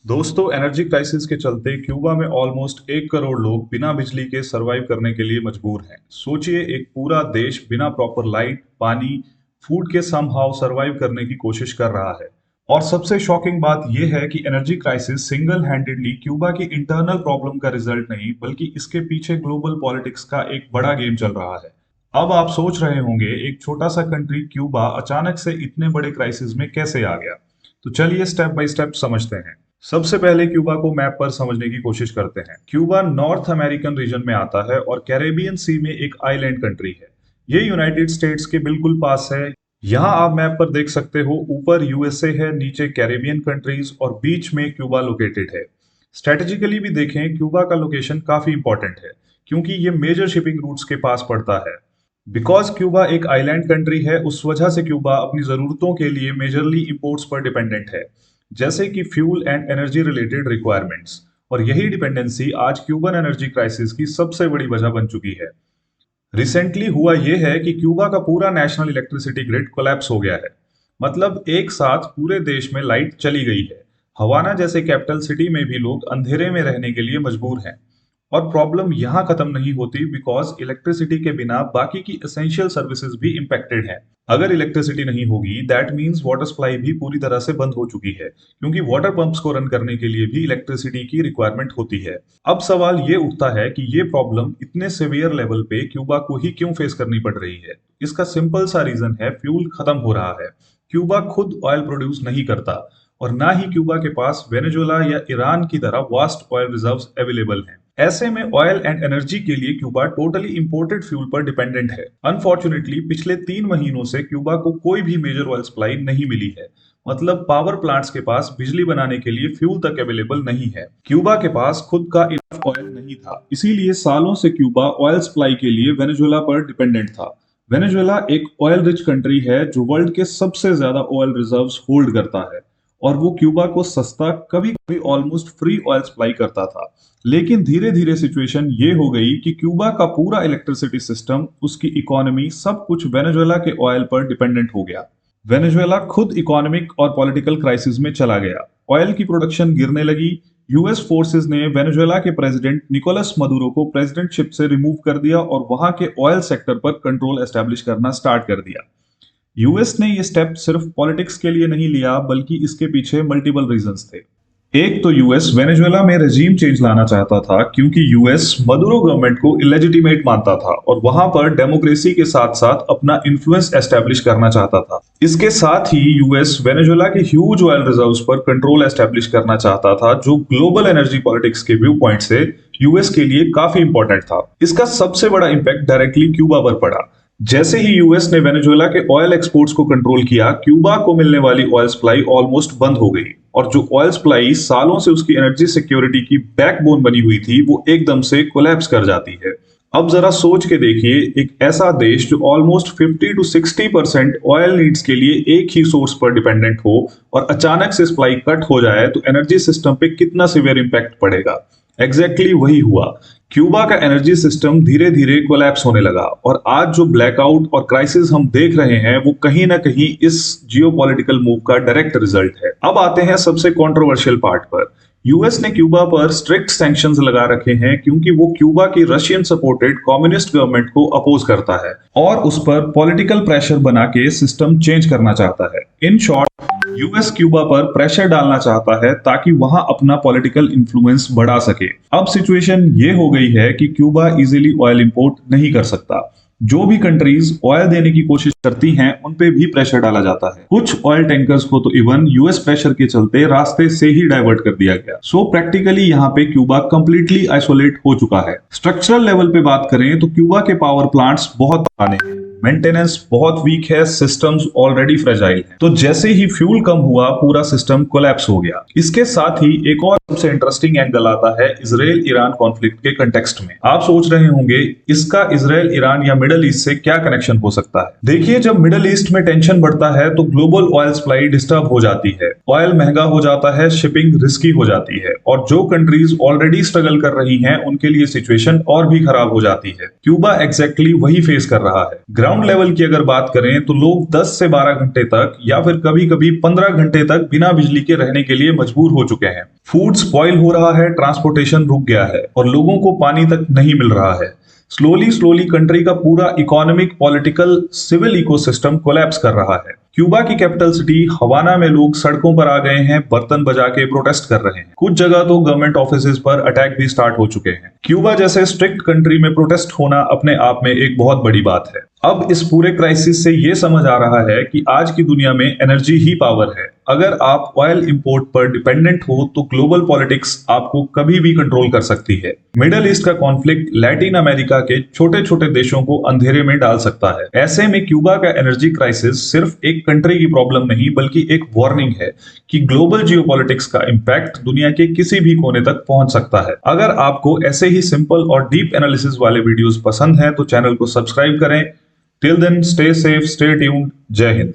दोस्तों, energy crisis के चलते क्यूबा में ऑलमोस्ट 1 करोड़ लोग बिना बिजली के सरवाइव करने के लिए मजबूर हैं। सोचिए, एक पूरा देश बिना प्रॉपर लाइट, पानी, फूड के समहाउ सरवाइव करने की कोशिश कर रहा है। और सबसे शॉकिंग बात यह है कि energy crisis single handedly Cuba की इंटरनल प्रॉब्लम का रिजल्ट नहीं, बल्कि इसके पीछे ग्लोबल पॉलिटिक्स का एक बड़ा गेम चल रहा है। अब आप सोच रहे होंगे, एक छोटा सा कंट्री क्यूबा अचानक से इतने बड़े क्राइसिस में कैसे आ गया। तो चलिए स्टेप बाय स्टेप समझते हैं। सबसे पहले क्यूबा को मैप पर समझने की कोशिश करते हैं। क्यूबा नॉर्थ अमेरिकन रीजन में आता है और कैरेबियन सी में एक आइलैंड कंट्री है। ये यूनाइटेड स्टेट्स के बिल्कुल पास है। यहाँ आप मैप पर देख सकते हो, ऊपर यूएसए है, नीचे कैरेबियन कंट्रीज और बीच में क्यूबा लोकेटेड है। स्ट्रेटेजिकली भी देखें, क्यूबा का लोकेशन काफी इंपॉर्टेंट है क्योंकि ये मेजर शिपिंग रूट्स के पास पड़ता है। बिकॉज क्यूबा एक आइलैंड कंट्री है, उस वजह से क्यूबा अपनी जरूरतों के लिए मेजरली इंपोर्ट्स पर डिपेंडेंट है, जैसे कि fuel and energy related requirements. और यही डिपेंडेंसी आज क्यूबन एनर्जी क्राइसिस की सबसे बड़ी वजह बन चुकी है। रिसेंटली हुआ यह है कि क्यूबा का पूरा नेशनल इलेक्ट्रिसिटी ग्रिड कोलैप्स हो गया है। मतलब एक साथ पूरे देश में लाइट चली गई है। हवाना जैसे कैपिटल सिटी में भी लोग अंधेरे में रहने के लिए मजबूर हैं। और प्रॉब्लम यहाँ खत्म नहीं होती, बिकॉज इलेक्ट्रिसिटी के बिना बाकी की एसेंशियल सर्विसेज भी इम्पेक्टेड हैं। अगर इलेक्ट्रिसिटी नहीं होगी, दैट मीन्स वाटर सप्लाई भी पूरी तरह से बंद हो चुकी है, क्योंकि वाटर पंप्स को रन करने के लिए भी इलेक्ट्रिसिटी की रिक्वायरमेंट होती है। अब सवाल ये उठता है कि ये प्रॉब्लम इतने सिवियर लेवल पे क्यूबा को ही क्यों फेस करनी पड़ रही है। इसका सिंपल सा रीजन है, फ्यूल खत्म हो रहा है। क्यूबा खुद ऑयल प्रोड्यूस नहीं करता, और ना ही क्यूबा के पास वेनेजुएला या ईरान की तरह वास्ट ऑयल रिजर्व्स अवेलेबल हैं। ऐसे में ऑयल एंड एनर्जी के लिए क्यूबा टोटली इंपोर्टेड फ्यूल पर डिपेंडेंट है। अनफॉर्चुनेटली पिछले 3 महीनों से क्यूबा को कोई भी मेजर ऑयल सप्लाई नहीं मिली है। मतलब पावर प्लांट्स के पास बिजली बनाने के लिए फ्यूल तक अवेलेबल नहीं है। क्यूबा के पास खुद का इनफ ऑयल नहीं था, इसीलिए सालों से क्यूबा ऑयल सप्लाई के लिए वेनेजुएला पर डिपेंडेंट था। वेनेजुएला एक ऑयल रिच कंट्री है जो वर्ल्ड के सबसे ज्यादा ऑयल रिजर्व्स होल्ड करता है, और वो क्यूबा को सस्ता, कभी कभी ऑलमोस्ट फ्री ऑयल सप्लाई करता था। लेकिन धीरे धीरे सिचुएशन ये हो गई कि क्यूबा का पूरा इलेक्ट्रिसिटी सिस्टम, उसकी इकोनॉमी, सब कुछ वेनेजुएला के ऑयल पर डिपेंडेंट हो गया। वेनेजुएला खुद इकोनॉमिक और पॉलिटिकल क्राइसिस में चला गया। ऑयल की प्रोडक्शन गिरने लगी। यूएस फोर्सेस ने वेनेजुएला के प्रेसिडेंट निकोलस मदुरो को प्रेसिडेंटशिप से रिमूव कर दिया और वहां के ऑयल सेक्टर पर कंट्रोल एस्टेब्लिश करना स्टार्ट कर दिया। यूएस ने ये स्टेप सिर्फ पॉलिटिक्स के लिए नहीं लिया, बल्कि इसके पीछे मल्टीपल रीजंस थे। एक तो यूएस वेनेजुएला में रेजीम चेंज लाना चाहता था, क्योंकि यूएस मदुरो गवर्नमेंट को इलेजिटिमेट मानता था और वहां पर डेमोक्रेसी के साथ साथ अपना इन्फ्लुएंस एस्टेब्लिश करना चाहता था। इसके साथ ही यूएस वेनेजुएला के ह्यूज ऑयल रिजर्व्स पर कंट्रोल एस्टेब्लिश करना चाहता था, जो ग्लोबल एनर्जी पॉलिटिक्स के व्यू पॉइंट से यूएस के लिए काफी इंपॉर्टेंट था। इसका सबसे बड़ा इंपैक्ट डायरेक्टली क्यूबा पर पड़ा। जैसे ही यूएस ने वेनेजुएला के ऑयल एक्सपोर्ट्स को कंट्रोल किया, क्यूबा को मिलने वाली ऑयल सप्लाई ऑलमोस्ट बंद हो गई, और जो ऑयल सप्लाई सालों से उसकी एनर्जी सिक्योरिटी की बैकबोन बनी हुई थी, वो एकदम से कोलैप्स कर जाती है। अब जरा सोच के देखिए, एक ऐसा देश जो ऑलमोस्ट 50 to 60% ऑयल नीड्स के लिए एक ही सोर्स पर डिपेंडेंट हो, और अचानक से सप्लाई कट हो जाए, तो एनर्जी सिस्टम पे कितना सीवियर इंपैक्ट पड़ेगा। एग्जैक्टली वही हुआ। क्यूबा का एनर्जी सिस्टम धीरे धीरे कोलैप्स होने लगा, और आज जो ब्लैकआउट और क्राइसिस हम देख रहे हैं, वो कहीं ना कहीं इस जियोपॉलिटिकल मूव का डायरेक्ट रिजल्ट है। अब आते हैं सबसे कंट्रोवर्शियल पार्ट पर। यूएस ने क्यूबा पर स्ट्रिक्ट सैंक्शंस लगा रखे हैं, क्योंकि वो क्यूबा की रशियन सपोर्टेड कम्युनिस्ट गवर्नमेंट को अपोज करता है और उस पर पॉलिटिकल प्रेशर बना के सिस्टम चेंज करना चाहता है। इन शॉर्ट, यूएस क्यूबा पर प्रेशर डालना चाहता है ताकि वहां अपना पॉलिटिकल इन्फ्लुएंस बढ़ा सके। अब सिचुएशन ये हो गई है कि क्यूबा इजीली ऑयल इंपोर्ट नहीं कर सकता। जो भी कंट्रीज ऑयल देने की कोशिश करती हैं, उन पे भी प्रेशर डाला जाता है। कुछ ऑयल टैंकर्स को तो इवन यूएस प्रेशर के चलते रास्ते से ही डाइवर्ट कर दिया गया। सो प्रैक्टिकली यहाँ पे क्यूबा कंप्लीटली आइसोलेट हो चुका है। स्ट्रक्चरल लेवल पे बात करें तो क्यूबा के पावर प्लांट्स बहुत पुराने हैं, मेंटेनेंस बहुत वीक है, सिस्टम्स ऑलरेडी फ्रेजाइल हैं। तो जैसे ही फ्यूल कम हुआ, पूरा सिस्टम कोलैप्स हो गया। इसके साथ ही एक और सबसे इंटरेस्टिंग एंगल आता है इजराइल ईरान कॉन्फ्लिक्ट के कंटेक्स्ट में। आप सोच रहे होंगे, इसका इजराइल ईरान या मिडल ईस्ट से क्या कनेक्शन हो सकता है। देखिए, जब मिडल ईस्ट में टेंशन बढ़ता है तो ग्लोबल ऑयल सप्लाई डिस्टर्ब हो जाती है, ऑयल महंगा हो जाता है, शिपिंग रिस्की हो जाती है, और जो कंट्रीज ऑलरेडी स्ट्रगल कर रही हैं, उनके लिए सिचुएशन और भी खराब हो जाती है। क्यूबा एग्जैक्टली वही फेस कर रहा है। ग्राउंड लेवल की अगर बात करें तो लोग 10 से 12 घंटे तक या फिर कभी-कभी 15 घंटे तक बिना बिजली के रहने के लिए मजबूर हो चुके हैं। फूड स्पॉइल हो रहा है, ट्रांसपोर्टेशन रुक गया है और लोगों को पानी तक नहीं मिल रहा है। स्लोली स्लोली कंट्री का पूरा economic, political, civil ecosystem collapse कर रहा है। क्यूबा की कैपिटल सिटी हवाना में लोग सड़कों पर आ गए हैं, बर्तन बजा के प्रोटेस्ट कर रहे हैं। कुछ जगह तो गवर्नमेंट ऑफिसेज पर अटैक भी स्टार्ट हो चुके हैं। क्यूबा जैसे स्ट्रिक्ट कंट्री में प्रोटेस्ट होना अपने आप में एक बहुत बड़ी बात है। अब इस पूरे क्राइसिस से ये समझ आ रहा है कि आज की दुनिया में एनर्जी ही पावर है। अगर आप ऑयल इंपोर्ट पर डिपेंडेंट हो तो ग्लोबल पॉलिटिक्स आपको कभी भी कंट्रोल कर सकती है। मिडिल ईस्ट का कॉन्फ्लिक्ट लैटिन अमेरिका के छोटे छोटे देशों को अंधेरे में डाल सकता है। ऐसे में क्यूबा का एनर्जी क्राइसिस सिर्फ एक कंट्री की प्रॉब्लम नहीं बल्कि एक वार्निंग है कि ग्लोबल जियोपॉलिटिक्स का इंपैक्ट दुनिया के किसी भी कोने तक पहुंच सकता है। अगर आपको ऐसे ही सिंपल और डीप एनालिसिस वाले वीडियोस पसंद हैं तो चैनल को सब्सक्राइब करें। Till then, stay safe, stay tuned. जय हिंद।